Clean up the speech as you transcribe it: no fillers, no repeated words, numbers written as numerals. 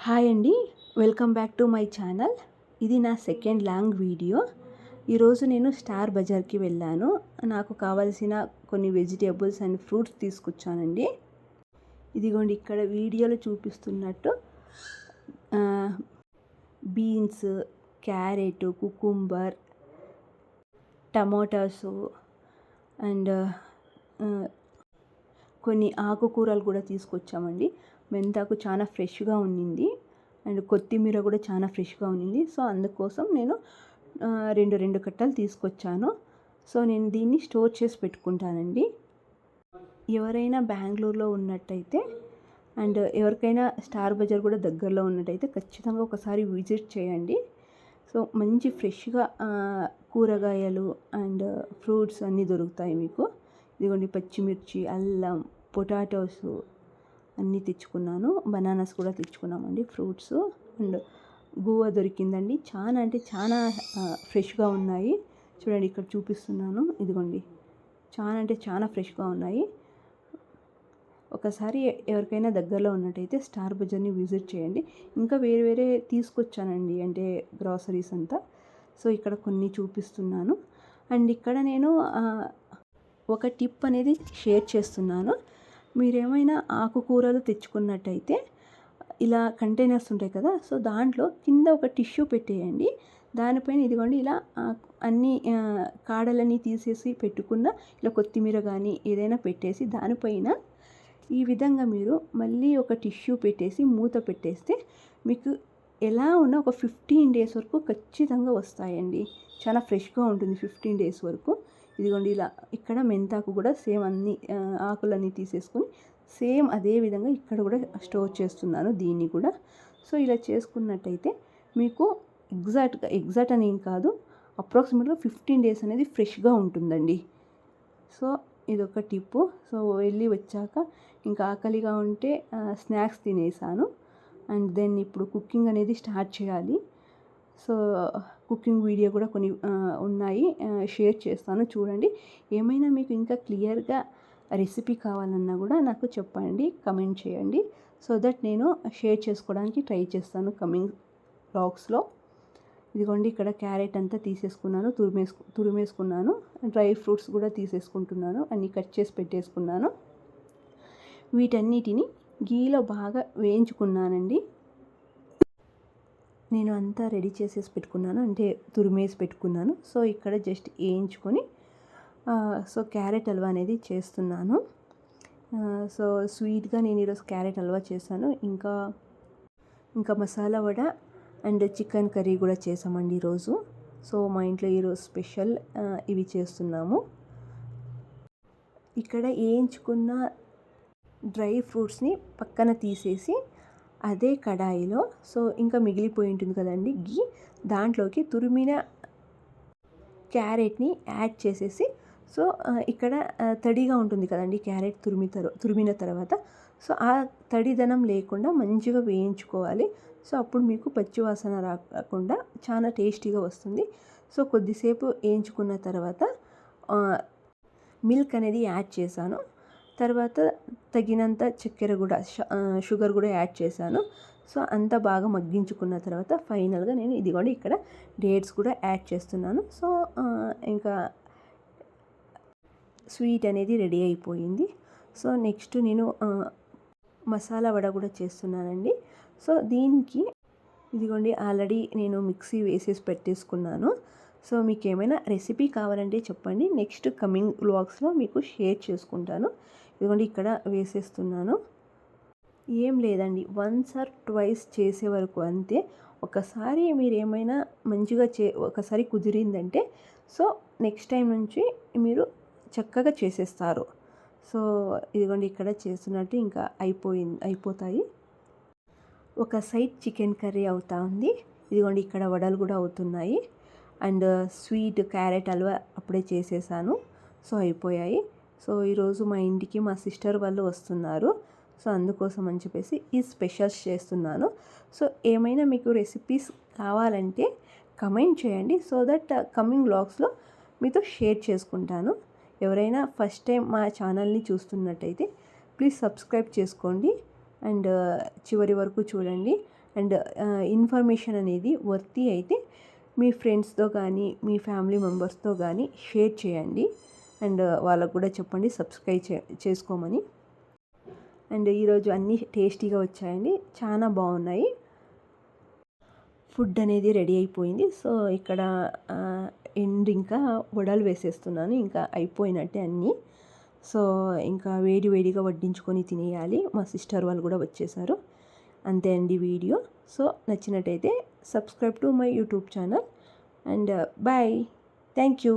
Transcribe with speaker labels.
Speaker 1: Hi అండి, welcome back to my channel. ఇది నా సెకండ్ లాంగ్ వీడియో. ఈరోజు నేను స్టార్ బజార్కి వెళ్ళాను. నాకు కావాల్సిన కొన్ని వెజిటేబుల్స్ అండ్ ఫ్రూట్స్ తీసుకొచ్చానండి. ఇదిగోండి ఇక్కడ వీడియోలో చూపిస్తున్నట్టు beans, carrot, cucumber, tomatoes and కొన్ని ఆకుకూరలు కూడా తీసుకొచ్చామండి. మెంతాకు చాలా ఫ్రెష్గా ఉన్నింది అండ్ కొత్తిమీర కూడా చాలా ఫ్రెష్గా ఉన్నింది. సో అందుకోసం నేను రెండు కట్టలు తీసుకొచ్చాను. సో నేను దీన్ని స్టోర్ చేసి పెట్టుకుంటానండి. ఎవరైనా బెంగళూరులో ఉన్నట్టయితే అండ్ ఎవరికైనా స్టార్ బజార్ కూడా దగ్గరలో ఉన్నట్టయితే ఖచ్చితంగా ఒకసారి విజిట్ చేయండి. సో మంచి ఫ్రెష్గా కూరగాయలు అండ్ ఫ్రూట్స్ అన్నీ దొరుకుతాయి మీకు. ఇదిగోండి పచ్చిమిర్చి, అల్లం, పొటాటోస్ అన్నీ తెచ్చుకున్నాను. బనానాస్ కూడా తెచ్చుకున్నామండి. ఫ్రూట్స్ అండ్ గువ్వ దొరికిందండి. చాలా అంటే చాలా ఫ్రెష్గా ఉన్నాయి. చూడండి ఇక్కడ చూపిస్తున్నాను. ఇదిగోండి చాలా అంటే చాలా ఫ్రెష్గా ఉన్నాయి. ఒకసారి ఎవరికైనా దగ్గరలో ఉన్నట్టయితే స్టార్ బజార్ని విజిట్ చేయండి. ఇంకా వేరే తీసుకొచ్చానండి, అంటే గ్రాసరీస్ అంతా. సో ఇక్కడ కొన్ని చూపిస్తున్నాను. అండ్ ఇక్కడ నేను ఒక టిప్ అనేది షేర్ చేస్తున్నాను. మీరేమైనా ఆకుకూరలు తెచ్చుకున్నట్టయితే ఇలా కంటైనర్స్ ఉంటాయి కదా, సో దాంట్లో కింద ఒక టిష్యూ పెట్టేయండి. దానిపైన ఇదిగోండి ఇలా అన్ని కాడలన్నీ తీసేసి పెట్టుకున్న ఇలా కొత్తిమీర కానీ ఏదైనా పెట్టేసి దానిపైన ఈ విధంగా మీరు మళ్ళీ ఒక టిష్యూ పెట్టేసి మూత పెట్టేస్తే మీకు ఎలా ఉన్నా ఒక 15 days వరకు ఖచ్చితంగా వస్తాయండి. చాలా ఫ్రెష్గా ఉంటుంది 15 days వరకు. ఇదిగోండి ఇలా ఇక్కడ మెంతాకు కూడా సేమ్ అన్ని ఆకులన్నీ తీసేసుకొని సేమ్ అదే విధంగా ఇక్కడ కూడా స్టోర్ చేస్తున్నాను దీన్ని కూడా. సో ఇలా చేసుకున్నట్టయితే మీకు ఎగ్జాక్ట్ అని ఏం కాదు, అప్రాక్సిమేట్గా 15 days అనేది ఫ్రెష్గా ఉంటుందండి. సో ఇదొక టిప్పు. సో వెళ్ళి వచ్చాక ఇంకా ఆకలిగా ఉంటే స్నాక్స్ తినేసాను. అండ్ దెన్ ఇప్పుడు కుకింగ్ అనేది స్టార్ట్ చేయాలి. సో కుకింగ్ వీడియో కూడా కొన్ని ఉన్నాయి, షేర్ చేస్తాను చూడండి. ఏమైనా మీకు ఇంకా క్లియర్గా రెసిపీ కావాలన్నా కూడా నాకు చెప్పండి, కమెంట్ చేయండి. సో దట్ నేను షేర్ చేసుకోవడానికి ట్రై చేస్తాను కమింగ్ వ్లాగ్స్లో. ఇదిగోండి ఇక్కడ క్యారెట్ అంతా తీసేసుకున్నాను, తురిమేసుకున్నాను. డ్రై ఫ్రూట్స్ కూడా తీసేసుకుంటున్నాను, అన్నీ కట్ చేసి పెట్టేసుకున్నాను. వీటన్నిటిని గీలో బాగా వేయించుకున్నానండి. నేను అంతా రెడీ చేసేసి పెట్టుకున్నాను, అంటే తురిమేసి పెట్టుకున్నాను. సో ఇక్కడ జస్ట్ వేయించుకొని సో క్యారెట్ హల్వా అనేది చేస్తున్నాను. సో స్వీట్గా నేను ఈరోజు క్యారెట్ హల్వా చేశాను. ఇంకా masala vada and chicken curry కూడా చేసామండి ఈరోజు. సో మా ఇంట్లో ఈరోజు స్పెషల్ ఇవి చేస్తున్నాము. ఇక్కడ వేయించుకున్న డ్రై ఫ్రూట్స్ని పక్కన తీసేసి అదే కడాయిలో, సో ఇంకా మిగిలిపోయి ఉంటుంది కదండి గీ, దాంట్లోకి తురిమిన క్యారెట్ని యాడ్ చేసేసి, సో ఇక్కడ తడిగా ఉంటుంది కదండి క్యారెట్ తురిమిన తర్వాత, సో ఆ తడిదనం లేకుండా మంచిగా వేయించుకోవాలి. సో అప్పుడు మీకు పచ్చివాసన రాకుండా చాలా టేస్టీగా వస్తుంది. సో కొద్దిసేపు వేయించుకున్న తర్వాత మిల్క్ అనేది యాడ్ చేశాను. తర్వాత తగినంత చక్కెర కూడా షుగర్ కూడా యాడ్ చేశాను. సో అంతా బాగా మగ్గించుకున్న తర్వాత ఫైనల్గా నేను ఇదిగోండి ఇక్కడ డేట్స్ కూడా యాడ్ చేస్తున్నాను. సో ఇంకా స్వీట్ అనేది రెడీ అయిపోయింది. సో నెక్స్ట్ నేను మసాలా వడ కూడా చేస్తున్నానండి. సో దీనికి ఇదిగోండి ఆల్రెడీ నేను మిక్సీ వేసేసి పెట్టేసుకున్నాను. సో మీకు ఏమైనా రెసిపీ కావాలంటే చెప్పండి, నెక్స్ట్ కమింగ్ వ్లాగ్స్లో మీకు షేర్ చేసుకుంటాను. ఇదిగోండి ఇక్కడ వేసేస్తున్నాను. ఏం లేదండి, 1 or 2 చేసే వరకు అంతే. ఒకసారి మీరు ఏమైనా మంచిగా ఒకసారి కుదిరిందంటే సో నెక్స్ట్ టైం నుంచి మీరు చక్కగా చేసేస్తారు. సో ఇదిగోండి ఇక్కడ చేస్తున్నట్టు ఇంకా అయిపోతాయి. ఒక సైడ్ చికెన్ కర్రీ అవుతా ఉంది. ఇదిగోండి ఇక్కడ వడలు కూడా అవుతున్నాయి. అండ్ స్వీట్ క్యారెట్ హల్వా అప్పుడే చేసేసాను. సో అయిపోయాయి. సో ఈరోజు మా ఇంటికి మా సిస్టర్ వాళ్ళు వస్తున్నారు. సో అందుకోసం అని చెప్పేసి ఈ స్పెషల్స్ చేస్తున్నాను. సో ఏమైనా మీకు రెసిపీస్ కావాలంటే కమెంట్ చేయండి, సో దట్ కమింగ్ వ్లాగ్స్లో మీతో షేర్ చేసుకుంటాను. ఎవరైనా ఫస్ట్ టైం మా ఛానల్ని చూస్తున్నట్టయితే ప్లీజ్ సబ్స్క్రైబ్ చేసుకోండి అండ్ చివరి వరకు చూడండి. అండ్ ఇన్ఫర్మేషన్ అనేది వర్తి అయితే మీ ఫ్రెండ్స్తో కానీ మీ ఫ్యామిలీ మెంబర్స్తో కానీ షేర్ చేయండి. అండ్ వాళ్ళకు కూడా చెప్పండి సబ్స్క్రైబ్ చేసుకోమని. అండ్ ఈరోజు అన్నీ టేస్టీగా వచ్చాయండి, చాలా బాగున్నాయి. ఫుడ్ అనేది రెడీ అయిపోయింది. సో ఇక్కడ ఇంకా వడలు వేసేస్తున్నాను, ఇంకా అయిపోయినట్టే అన్నీ. సో ఇంకా వేడి వేడిగా వడ్డించుకొని తినేయాలి. మా సిస్టర్ వాళ్ళు కూడా వచ్చేసారు. అంతే అండి వీడియో. సో నచ్చినట్టయితే subscribe to my YouTube channel and bye. Thank you.